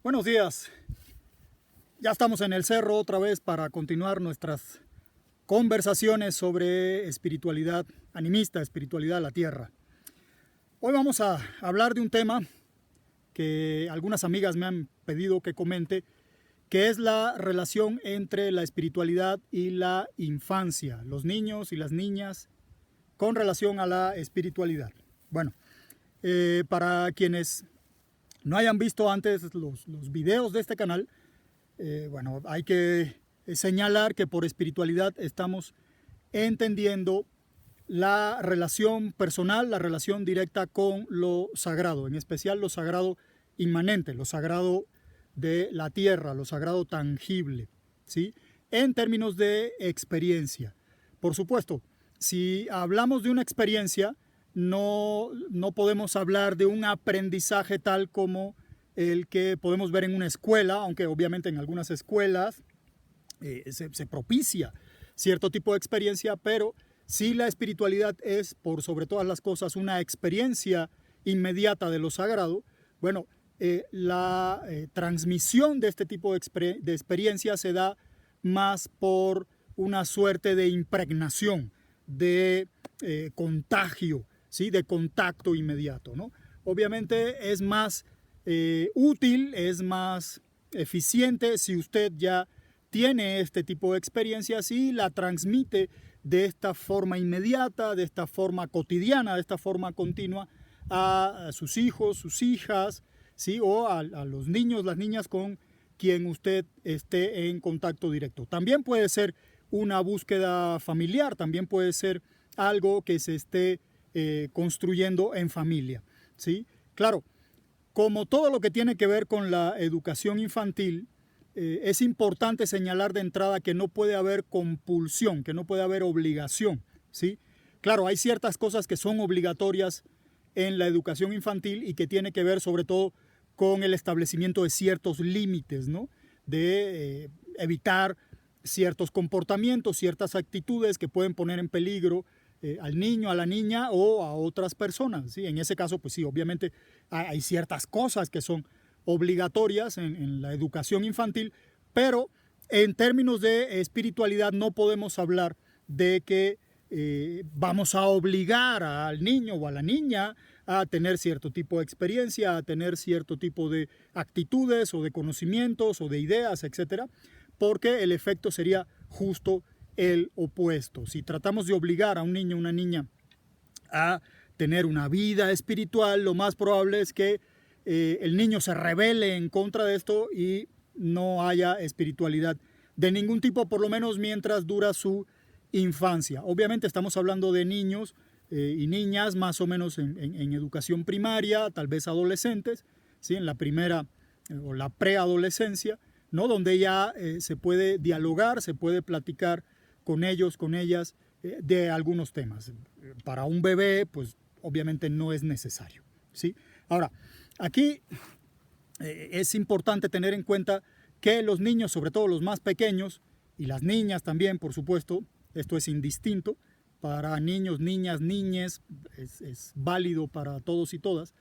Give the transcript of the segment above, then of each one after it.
Buenos días. Ya estamos en el cerro otra vez para continuar nuestras conversaciones sobre espiritualidad animista, espiritualidad de la tierra. Hoy vamos a hablar de un tema que algunas amigas me han pedido que comente, que es la relación entre la espiritualidad y la infancia, los niños y las niñas con relación a la espiritualidad. Bueno, para quienes no hayan visto antes los videos de este canal, bueno, hay que señalar que por espiritualidad estamos entendiendo la relación personal, la relación directa con lo sagrado, en especial lo sagrado inmanente, lo sagrado de la tierra, lo sagrado tangible, ¿sí? En términos de experiencia. Por supuesto, si hablamos de una experiencia, no podemos hablar de un aprendizaje tal como el que podemos ver en una escuela, aunque obviamente en algunas escuelas se propicia cierto tipo de experiencia, pero si la espiritualidad es, por sobre todas las cosas, una experiencia inmediata de lo sagrado, bueno, la transmisión de este tipo de experiencia se da más por una suerte de impregnación, de contagio, ¿sí? De contacto inmediato, ¿no? Obviamente es más útil, es más eficiente si usted ya tiene este tipo de experiencias y la transmite de esta forma inmediata, de esta forma cotidiana, de esta forma continua a sus hijos, sus hijas, ¿sí? O a los niños, las niñas con quien usted esté en contacto directo. También puede ser una búsqueda familiar, también puede ser algo que se esté construyendo en familia, ¿sí? Claro, como todo lo que tiene que ver con la educación infantil, es importante señalar de entrada que no puede haber compulsión, que no puede haber obligación, ¿sí? Claro, hay ciertas cosas que son obligatorias en la educación infantil y que tiene que ver sobre todo con el establecimiento de ciertos límites, ¿no? De evitar ciertos comportamientos, ciertas actitudes que pueden poner en peligro al niño, a la niña o a otras personas, ¿sí? En ese caso, pues sí, obviamente hay ciertas cosas que son obligatorias en la educación infantil, pero en términos de espiritualidad no podemos hablar de que vamos a obligar al niño o a la niña a tener cierto tipo de experiencia, a tener cierto tipo de actitudes o de conocimientos o de ideas, etcétera, porque el efecto sería justo el opuesto. Si tratamos de obligar a un niño o una niña a tener una vida espiritual, lo más probable es que el niño se rebele en contra de esto y no haya espiritualidad de ningún tipo, por lo menos mientras dura su infancia. Obviamente estamos hablando de niños y niñas más o menos en educación primaria, tal vez adolescentes, ¿sí? En la primera o la preadolescencia, ¿no? Donde ya se puede dialogar, se puede platicar con ellos, con ellas, de algunos temas. Para un bebé, pues obviamente no es necesario, ¿sí? Ahora, aquí es importante tener en cuenta que los niños, sobre todo los más pequeños, y las niñas también, por supuesto, esto es indistinto, para niños, niñas, niñes, es válido para todos y todas,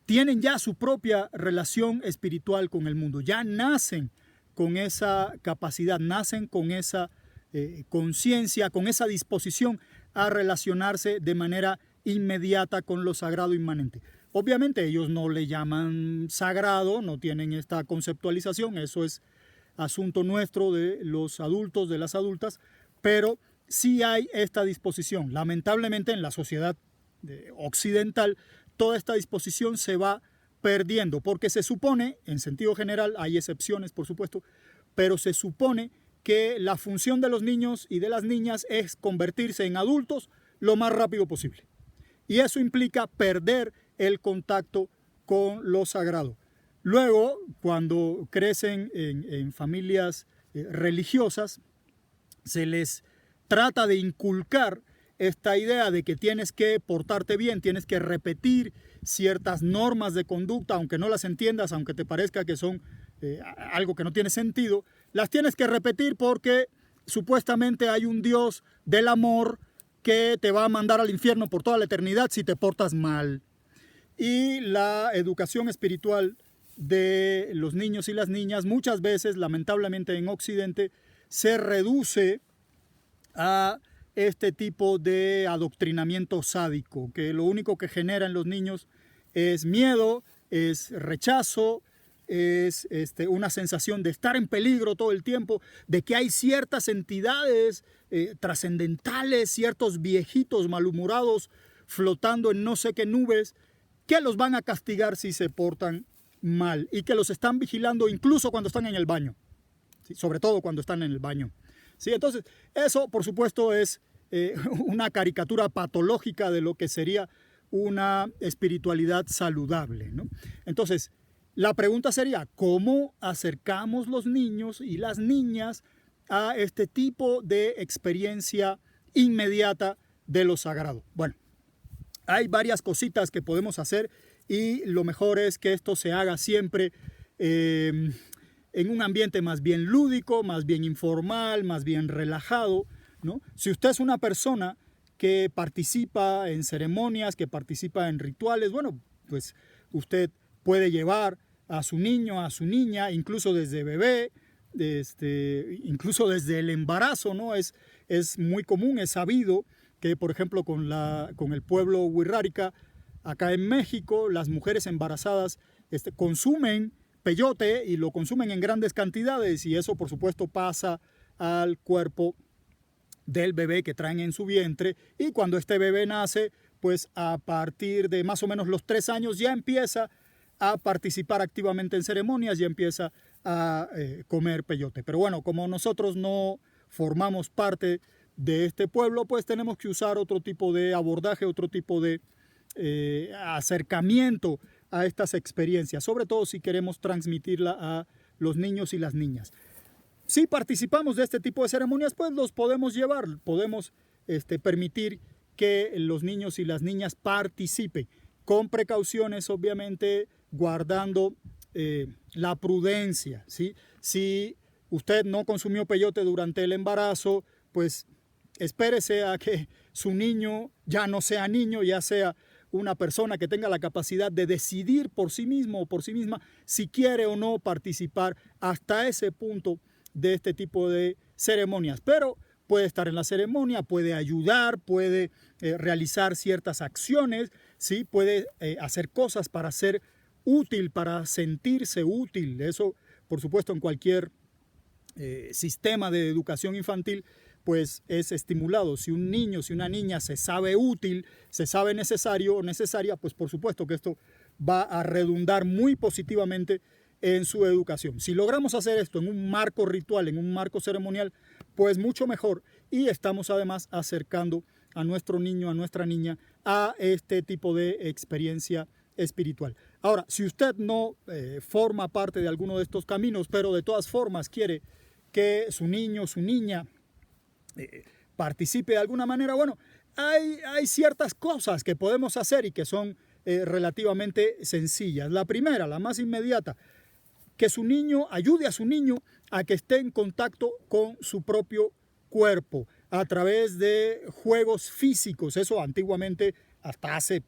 tienen ya su propia relación espiritual con el mundo, ya nacen con esa capacidad, nacen con esa conciencia, con esa disposición a relacionarse de manera inmediata con lo sagrado inmanente. Obviamente ellos no le llaman sagrado, no tienen esta conceptualización, eso es asunto nuestro de los adultos, de las adultas, pero sí hay esta disposición. Lamentablemente en la sociedad occidental toda esta disposición se va perdiendo, porque se supone, en sentido general, hay excepciones por supuesto, pero se supone que la función de los niños y de las niñas es convertirse en adultos lo más rápido posible. Y eso implica perder el contacto con lo sagrado. Luego, cuando crecen en familias religiosas, se les trata de inculcar esta idea de que tienes que portarte bien, tienes que repetir ciertas normas de conducta, aunque no las entiendas, aunque te parezca que son algo que no tiene sentido, las tienes que repetir porque supuestamente hay un Dios del amor que te va a mandar al infierno por toda la eternidad si te portas mal. Y la educación espiritual de los niños y las niñas muchas veces, lamentablemente en Occidente, se reduce a este tipo de adoctrinamiento sádico, que lo único que genera en los niños es miedo, es rechazo, es una sensación de estar en peligro todo el tiempo, de que hay ciertas entidades trascendentales, ciertos viejitos malhumorados flotando en no sé qué nubes, que los van a castigar si se portan mal y que los están vigilando incluso cuando están en el baño, ¿sí? Sobre todo cuando están en el baño. ¿Sí? Entonces, eso por supuesto es una caricatura patológica de lo que sería una espiritualidad saludable, ¿no? Entonces, la pregunta sería, ¿cómo acercamos los niños y las niñas a este tipo de experiencia inmediata de lo sagrado? Bueno, hay varias cositas que podemos hacer y lo mejor es que esto se haga siempre en un ambiente más bien lúdico, más bien informal, más bien relajado, ¿no? Si usted es una persona que participa en ceremonias, que participa en rituales, bueno, pues usted puede llevar a su niño, a su niña, incluso desde bebé, incluso desde el embarazo, ¿no? Es muy común, es sabido que, por ejemplo, con el pueblo Wixárika, acá en México, las mujeres embarazadas consumen peyote y lo consumen en grandes cantidades y eso, por supuesto, pasa al cuerpo del bebé que traen en su vientre y cuando este bebé nace, pues a partir de más o menos los 3 años ya empieza a participar activamente en ceremonias, ya empieza a comer peyote. Pero bueno, como nosotros no formamos parte de este pueblo, pues tenemos que usar otro tipo de abordaje, otro tipo de acercamiento a estas experiencias, sobre todo si queremos transmitirla a los niños y las niñas. Si participamos de este tipo de ceremonias, pues los podemos llevar, podemos permitir que los niños y las niñas participen, con precauciones obviamente, guardando la prudencia, ¿sí? Si usted no consumió peyote durante el embarazo, pues espérese a que su niño ya no sea niño, ya sea una persona que tenga la capacidad de decidir por sí mismo o por sí misma si quiere o no participar hasta ese punto de este tipo de ceremonias. Pero puede estar en la ceremonia, puede ayudar, puede realizar ciertas acciones, ¿sí? Puede hacer cosas para ser útil, para sentirse útil. Eso, por supuesto, en cualquier sistema de educación infantil, pues es estimulado. Si un niño, si una niña se sabe útil, se sabe necesario o necesaria, pues por supuesto que esto va a redundar muy positivamente en su educación. Si logramos hacer esto en un marco ritual, en un marco ceremonial, pues mucho mejor. Y estamos además acercando a nuestro niño, a nuestra niña, a este tipo de experiencia espiritual. Ahora, si usted no forma parte de alguno de estos caminos, pero de todas formas quiere que su niño, su niña participe de alguna manera, bueno, hay ciertas cosas que podemos hacer y que son relativamente sencillas. La primera, la más inmediata, que su niño ayude a su niño a que esté en contacto con su propio cuerpo a través de juegos físicos. Eso antiguamente, hasta hace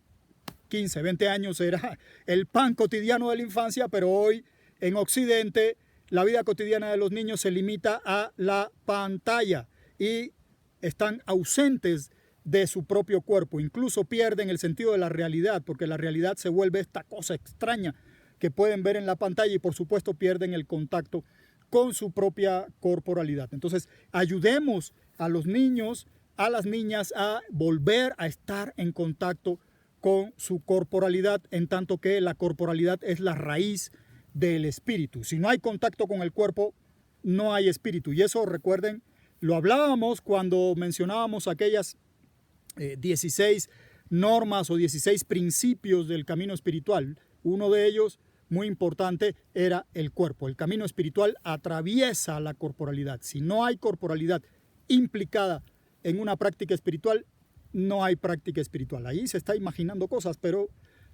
15, 20 años, era el pan cotidiano de la infancia, pero hoy en Occidente la vida cotidiana de los niños se limita a la pantalla y están ausentes de su propio cuerpo. Incluso pierden el sentido de la realidad, porque la realidad se vuelve esta cosa extraña que pueden ver en la pantalla y por supuesto pierden el contacto con su propia corporalidad. Entonces, ayudemos a los niños, a las niñas a volver a estar en contacto con su corporalidad, en tanto que la corporalidad es la raíz del espíritu. Si no hay contacto con el cuerpo, no hay espíritu. Y eso, recuerden, lo hablábamos cuando mencionábamos aquellas 16 normas o 16 principios del camino espiritual. Uno de ellos, muy importante, era el cuerpo. El camino espiritual atraviesa la corporalidad. Si no hay corporalidad implicada en una práctica espiritual, no hay práctica espiritual. Ahí se está imaginando cosas, pero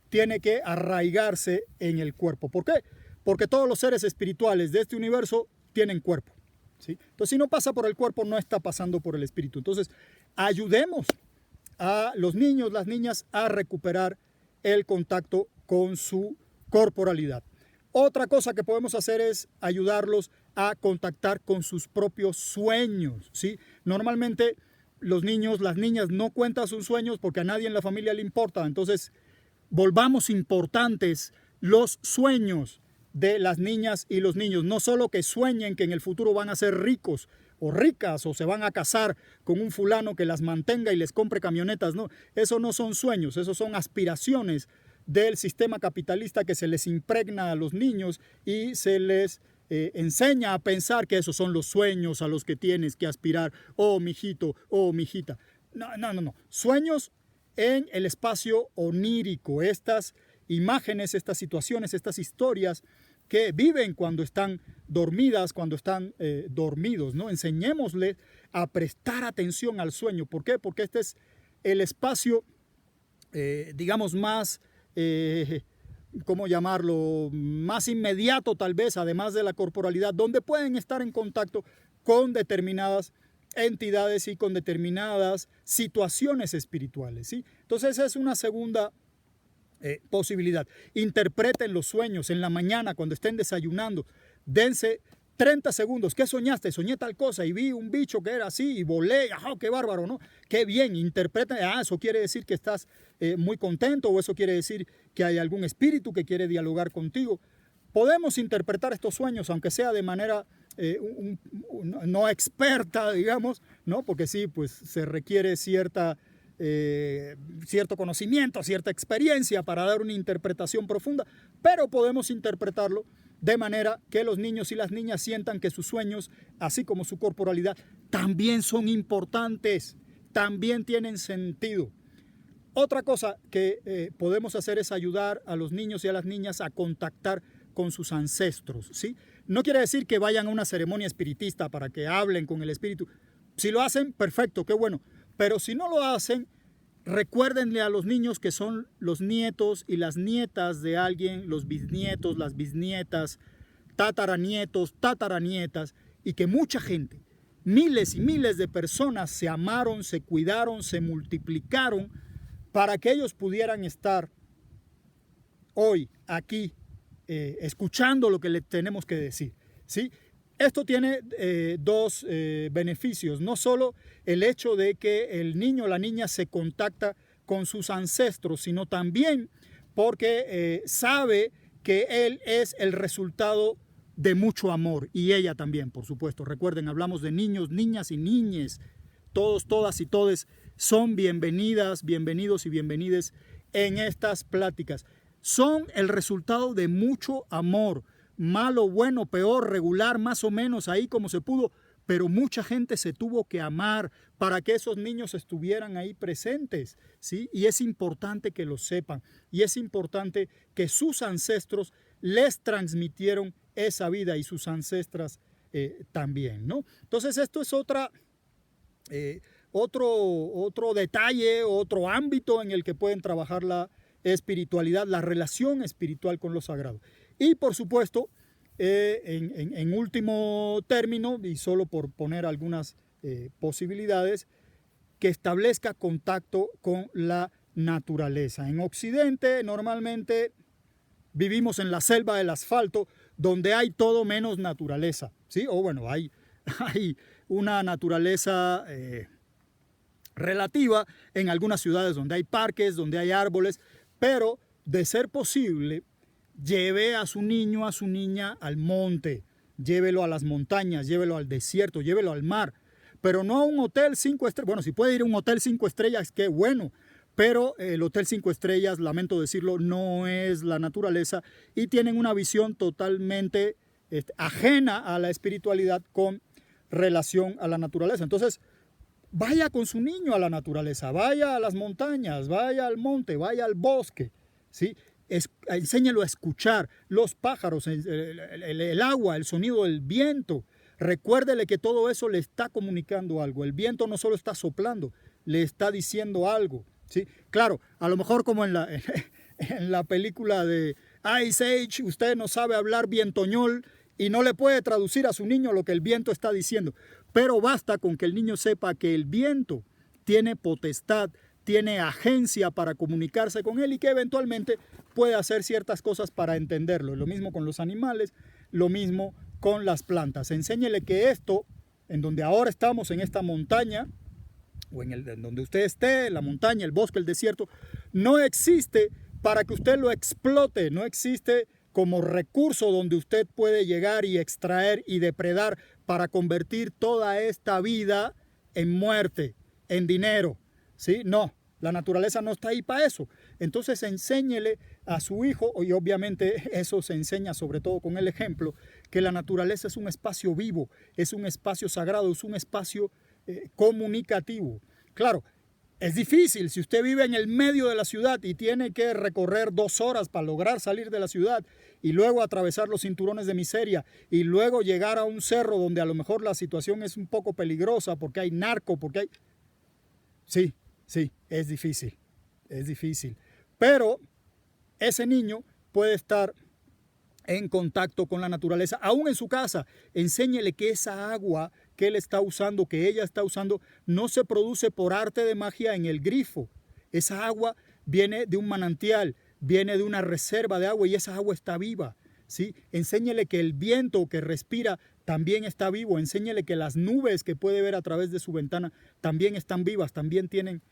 tiene que arraigarse en el cuerpo. ¿Por qué? Porque todos los seres espirituales de este universo tienen cuerpo, ¿sí? Entonces, si no pasa por el cuerpo, no está pasando por el espíritu. Entonces, ayudemos a los niños, las niñas, a recuperar el contacto con su corporalidad. Otra cosa que podemos hacer es ayudarlos a contactar con sus propios sueños, ¿sí? Normalmente los niños, las niñas no cuentan sus sueños porque a nadie en la familia le importa. Entonces, volvamos importantes los sueños de las niñas y los niños. No solo que sueñen que en el futuro van a ser ricos o ricas o se van a casar con un fulano que las mantenga y les compre camionetas. No, eso no son sueños, eso son aspiraciones del sistema capitalista que se les impregna a los niños y se les enseña a pensar que esos son los sueños a los que tienes que aspirar. Oh, mijito, oh, mijita. No. Sueños en el espacio onírico. Estas imágenes, estas situaciones, estas historias que viven cuando están dormidas, cuando están dormidos, ¿no? Enseñémosles a prestar atención al sueño. ¿Por qué? Porque este es el espacio, digamos, más... ¿cómo llamarlo? Más inmediato tal vez, además de la corporalidad, donde pueden estar en contacto con determinadas entidades y con determinadas situaciones espirituales, ¿sí? Entonces esa es una segunda posibilidad. Interpreten los sueños en la mañana cuando estén desayunando. Dense 30 segundos. ¿Qué soñaste? Soñé tal cosa y vi un bicho que era así y volé. ¡Ah, qué bárbaro!, ¿no? ¡Qué bien! Interpreten. Eso quiere decir que estás muy contento, o eso quiere decir que hay algún espíritu que quiere dialogar contigo. Podemos interpretar estos sueños, aunque sea de manera no experta, digamos, ¿no? Porque sí, pues se requiere cierto conocimiento, cierta experiencia para dar una interpretación profunda, pero podemos interpretarlo de manera que los niños y las niñas sientan que sus sueños, así como su corporalidad, también son importantes, también tienen sentido. Otra cosa que podemos hacer es ayudar a los niños y a las niñas a contactar con sus ancestros, ¿sí? No quiere decir que vayan a una ceremonia espiritista para que hablen con el espíritu. Si lo hacen, perfecto, qué bueno. Pero si no lo hacen, recuérdenle a los niños que son los nietos y las nietas de alguien, los bisnietos, las bisnietas, tataranietos, tataranietas, y que mucha gente, miles y miles de personas se amaron, se cuidaron, se multiplicaron para que ellos pudieran estar hoy aquí escuchando lo que le tenemos que decir, ¿sí? Esto tiene dos beneficios, no solo el hecho de que el niño o la niña se contacta con sus ancestros, sino también porque sabe que él es el resultado de mucho amor, y ella también, por supuesto. Recuerden, hablamos de niños, niñas y niñes. Todos, todas y todes son bienvenidas, bienvenidos y bienvenides en estas pláticas. Son el resultado de mucho amor. Malo, bueno, peor, regular, más o menos, ahí como se pudo, pero mucha gente se tuvo que amar para que esos niños estuvieran ahí presentes, ¿sí? Y es importante que lo sepan, y es importante que sus ancestros les transmitieron esa vida, y sus ancestras también, ¿no? Entonces esto es otro detalle, otro ámbito en el que pueden trabajar la espiritualidad, la relación espiritual con lo sagrado. Y por supuesto, en último término, y solo por poner algunas posibilidades, que establezca contacto con la naturaleza. En Occidente normalmente vivimos en la selva del asfalto, donde hay todo menos naturaleza, ¿sí? O bueno, hay una naturaleza relativa en algunas ciudades donde hay parques, donde hay árboles, pero de ser posible, lleve a su niño, a su niña al monte, llévelo a las montañas, llévelo al desierto, llévelo al mar, pero no a un hotel 5 estrellas. Bueno, si puede ir a un hotel 5 estrellas, qué bueno, pero el hotel 5 estrellas, lamento decirlo, no es la naturaleza, y tienen una visión totalmente ajena a la espiritualidad con relación a la naturaleza. Entonces, vaya con su niño a la naturaleza, vaya a las montañas, vaya al monte, vaya al bosque, ¿sí? Enséñelo a escuchar los pájaros, el agua, el sonido del viento. Recuérdele que todo eso le está comunicando algo. El viento no solo está soplando, le está diciendo algo, ¿sí? Claro, a lo mejor como en la película de Ice Age, usted no sabe hablar vientoñol y no le puede traducir a su niño lo que el viento está diciendo. Pero basta con que el niño sepa que el viento tiene potestad, tiene agencia para comunicarse con él y que eventualmente puede hacer ciertas cosas para entenderlo. Lo mismo con los animales, lo mismo con las plantas. Enséñele que esto, en donde ahora estamos, en esta montaña, o en donde usted esté, la montaña, el bosque, el desierto, no existe para que usted lo explote, no existe como recurso donde usted puede llegar y extraer y depredar para convertir toda esta vida en muerte, en dinero, ¿sí? No, la naturaleza no está ahí para eso. Entonces enséñele a su hijo, y obviamente eso se enseña sobre todo con el ejemplo, que la naturaleza es un espacio vivo, es un espacio sagrado, es un espacio comunicativo. Claro, es difícil si usted vive en el medio de la ciudad y tiene que recorrer 2 horas para lograr salir de la ciudad y luego atravesar los cinturones de miseria y luego llegar a un cerro donde a lo mejor la situación es un poco peligrosa porque hay narco, porque hay... Sí, es difícil, es difícil. Pero ese niño puede estar en contacto con la naturaleza, aún en su casa. Enséñele que esa agua que él está usando, que ella está usando, no se produce por arte de magia en el grifo. Esa agua viene de un manantial, viene de una reserva de agua y esa agua está viva, ¿sí? Enséñele que el viento que respira también está vivo. Enséñele que las nubes que puede ver a través de su ventana también están vivas, también tienen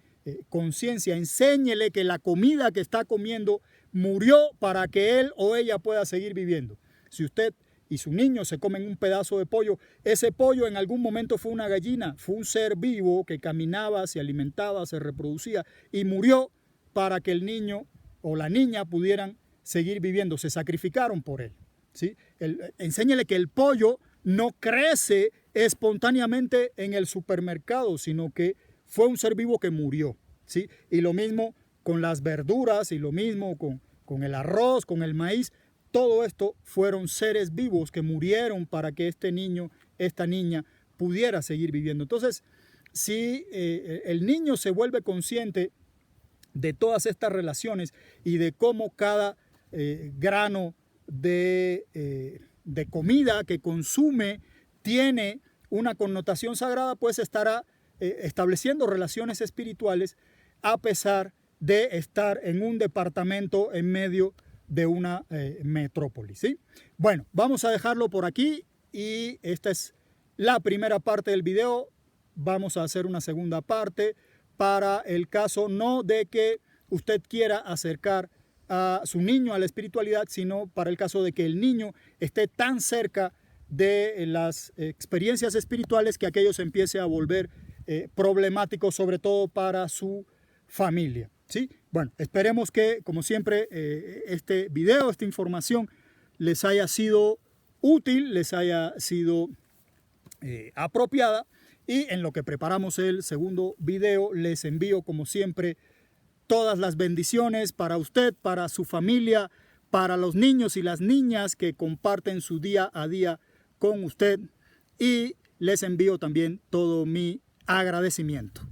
conciencia. Enséñele que la comida que está comiendo murió para que él o ella pueda seguir viviendo. Si usted y su niño se comen un pedazo de pollo, ese pollo en algún momento fue una gallina, fue un ser vivo que caminaba, se alimentaba, se reproducía y murió para que el niño o la niña pudieran seguir viviendo. Se sacrificaron por él, ¿sí? Enséñele que el pollo no crece espontáneamente en el supermercado, sino que fue un ser vivo que murió, ¿sí? Y lo mismo con las verduras y lo mismo con el arroz, con el maíz. Todo esto fueron seres vivos que murieron para que este niño, esta niña, pudiera seguir viviendo. Entonces, si el niño se vuelve consciente de todas estas relaciones y de cómo cada grano de comida que consume tiene una connotación sagrada, pues estará estableciendo relaciones espirituales a pesar de estar en un departamento en medio de una metrópoli, ¿sí? Bueno, vamos a dejarlo por aquí y esta es la primera parte del video. Vamos a hacer una segunda parte para el caso no de que usted quiera acercar a su niño a la espiritualidad, sino para el caso de que el niño esté tan cerca de las experiencias espirituales que aquello se empiece a volver problemático, sobre todo para su familia, ¿sí? Bueno, esperemos que, como siempre, este video, esta información les haya sido útil, les haya sido apropiada, y en lo que preparamos el segundo video les envío, como siempre, todas las bendiciones para usted, para su familia, para los niños y las niñas que comparten su día a día con usted, y les envío también todo mi agradecimiento.